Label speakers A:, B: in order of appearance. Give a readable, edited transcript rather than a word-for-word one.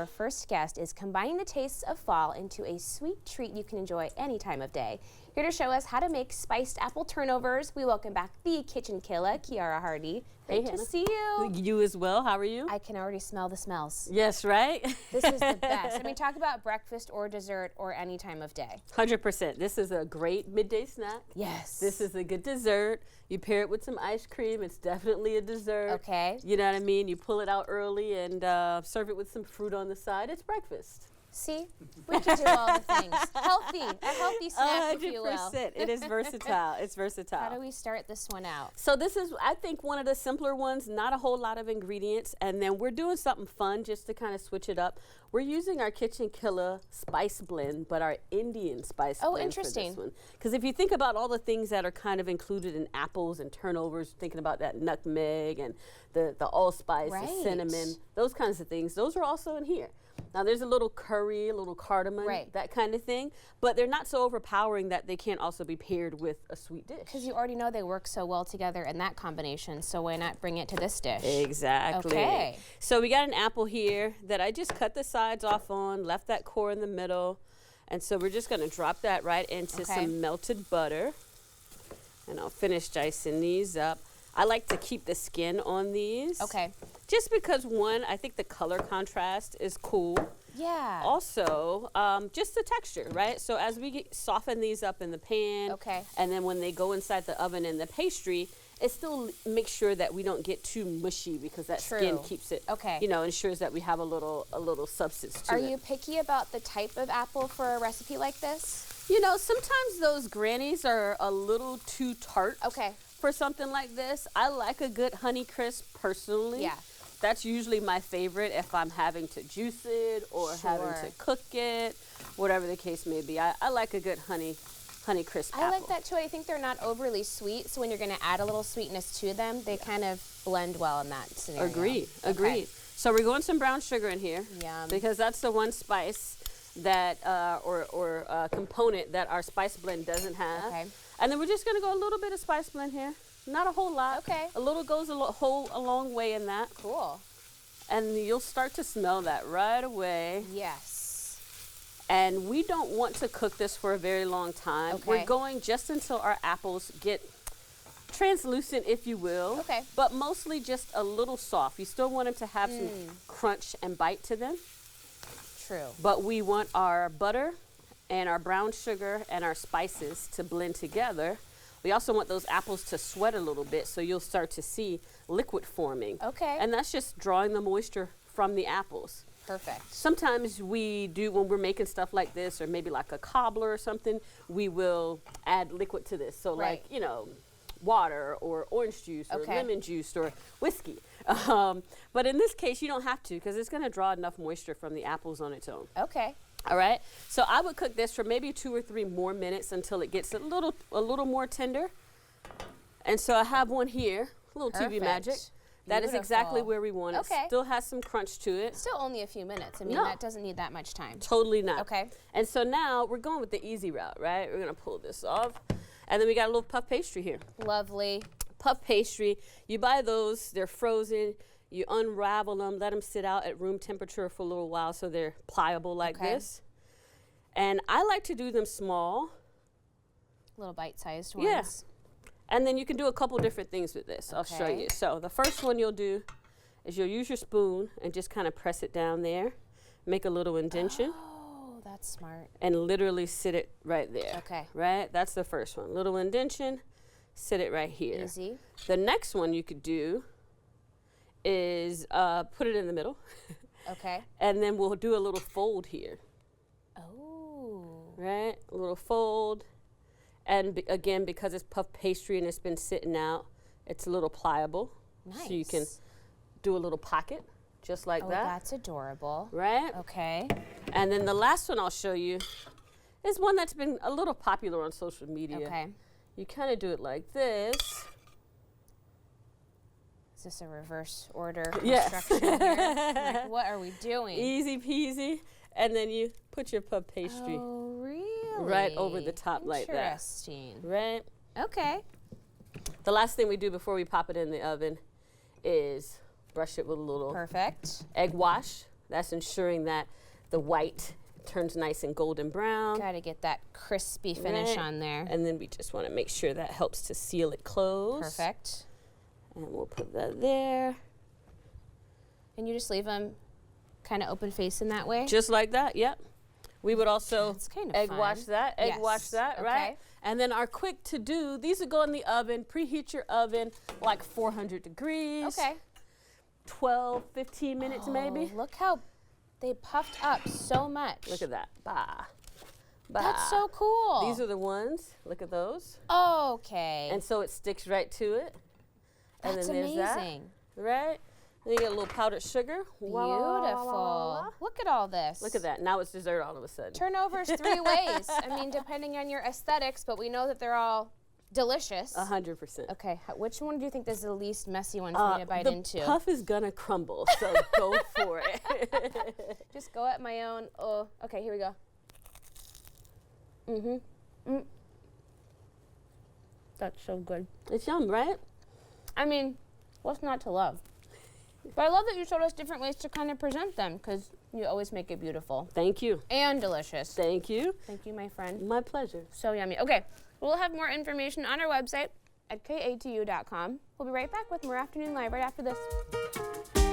A: our first guest is combining the tastes of fall into a sweet treat you can enjoy any time of day. Here to show us how to make spiced apple turnovers, we welcome back the Kitchen Killa, Kiara Hardy. Great to see you.
B: You as well. How are you?
A: I can already smell the smells.
B: Yes, right?
A: This is the best. I mean, talk about breakfast or dessert or any time of day.
B: 100%. This is a great midday snack.
A: Yes.
B: This is a good dessert. You pair it with some ice cream. It's definitely a dessert.
A: Okay.
B: You know what I mean? You pull it out early and serve it with some fruit on the side. It's breakfast.
A: See, we can do all the things. Healthy, a healthy snack, if you will.
B: 100%. It is versatile. It's versatile.
A: How do we start this one out?
B: So this is, I think, one of the simpler ones, not a whole lot of ingredients. And then we're doing something fun just to kind of switch it up. We're using our Kitchen Killa spice blend, but our Indian spice blend
A: interesting.
B: for this one. Because if you think about all the things that are kind of included in apples and turnovers, thinking about that nutmeg and the allspice, the cinnamon, those kinds of things, those are also in here. Now there's a little curry, a little cardamom, that kind of thing, but they're not so overpowering that they can't also be paired with a sweet dish.
A: Because you already know they work so well together in that combination, so why not bring it to this dish?
B: Exactly.
A: Okay.
B: So we got an apple here that I just cut the sides off on, left that core in the middle, and so we're just gonna drop that right into some melted butter, and I'll finish dicing these up. I like to keep the skin on these.
A: Okay.
B: Just because, one, I think the color contrast is cool.
A: Yeah.
B: Also, just the texture, right? So as we soften these up in the pan, and then when they go inside the oven in the pastry, it still makes sure that we don't get too mushy because that skin keeps it, you know, ensures that we have a little substance to it.
A: Are you picky about the type of apple for a recipe like this?
B: You know, sometimes those grannies are a little too tart. For something like this. I like a good honey crisp personally.
A: Yeah.
B: That's usually my favorite if I'm having to juice it or having to cook it, whatever the case may be. I like a good honey crisp apple.
A: I like that too. I think they're not overly sweet, so when you're going to add a little sweetness to them, they kind of blend well in that scenario.
B: Agreed. So we're going some brown sugar in here.
A: Yum.
B: Because that's the one spice that or component that our spice blend doesn't have. And then we're just going to go a little bit of spice blend here. Not a whole lot. A little goes a long way in that.
A: Cool.
B: And you'll start to smell that right away.
A: Yes.
B: And we don't want to cook this for a very long time. We're going just until our apples get translucent, if you will. But mostly just a little soft. You still want them to have some crunch and bite to them.
A: True.
B: But we want our butter and our brown sugar and our spices to blend together. We also want those apples to sweat a little bit, so you'll start to see liquid forming. And that's just drawing the moisture from the apples.
A: Perfect.
B: Sometimes we do, when we're making stuff like this, or maybe like a cobbler or something, we will add liquid to this. So like, you know, water or orange juice or lemon juice or whiskey. But in this case, you don't have to, because it's going to draw enough moisture from the apples on its own. All right. So I would cook this for maybe 2 or 3 more minutes until it gets a little more tender. And so I have one here, a little TV Magic. That is exactly where we want it. Still has some crunch to it.
A: Still only a few minutes. I mean, that doesn't need that much time.
B: Totally not. And so now we're going with the easy route, right? We're going to pull this off. And then we got a little puff pastry here.
A: Lovely.
B: Puff pastry. You buy those. They're frozen. You unravel them, let them sit out at room temperature for a little while so they're pliable like this. And I like to do them small.
A: Little bite-sized ones.
B: Yeah. And then you can do a couple different things with this. I'll show you. So the first one you'll do is you'll use your spoon and just kind of press it down there. Make a little indentation.
A: Oh, that's smart.
B: And literally sit it right there. Right? That's the first one. Little indentation, sit it right here.
A: Easy.
B: The next one you could do is put it in the middle. And then we'll do a little fold here. Right? A little fold. And again, because it's puff pastry and it's been sitting out, it's a little pliable. So you can do a little pocket just like that.
A: That's adorable.
B: Right? And then the last one I'll show you is one that's been a little popular on social media. You kind of do it like this.
A: Is this a reverse order instruction here? Like, what are we doing?
B: Easy peasy. And then you put your puff pastry right over the top like that.
A: Interesting.
B: Right?
A: Okay.
B: The last thing we do before we pop it in the oven is brush it with a little egg wash. That's ensuring that the white turns nice and golden brown.
A: Got to get that crispy finish on there.
B: And then we just want to make sure that helps to seal it closed.
A: Perfect.
B: And we'll put that there.
A: And you just leave them kind of open face in that way?
B: Just like that, yep. We would also egg wash that, right? And then our quick to do, these would go in the oven, preheat your oven like 400 degrees.
A: Okay.
B: 12, 15 minutes maybe.
A: Look how they puffed up so much.
B: Look at that. Bah. Bah.
A: That's so cool.
B: These are the ones. Look at those.
A: Okay.
B: And so it sticks right to it. And
A: That's
B: then there's
A: amazing.
B: that, right? Then you get a little powdered sugar.
A: Beautiful. Look at all this.
B: Look at that. Now it's dessert all of a sudden.
A: Turnovers 3 ways. I mean, depending on your aesthetics, but we know that they're all delicious.
B: 100%.
A: Okay, which one do you think is the least messy one for me to bite into?
B: The puff is gonna crumble, so go for it.
A: Just go at my own. Oh, okay, here we go. That's so good.
B: It's yum, right?
A: I mean, what's not to love? But I love that you showed us different ways to kind of present them, because you always make it beautiful.
B: Thank you.
A: And delicious.
B: Thank you.
A: Thank you, my friend.
B: My pleasure.
A: So yummy. Okay, we'll have more information on our website at katu.com. We'll be right back with more Afternoon Live right after this.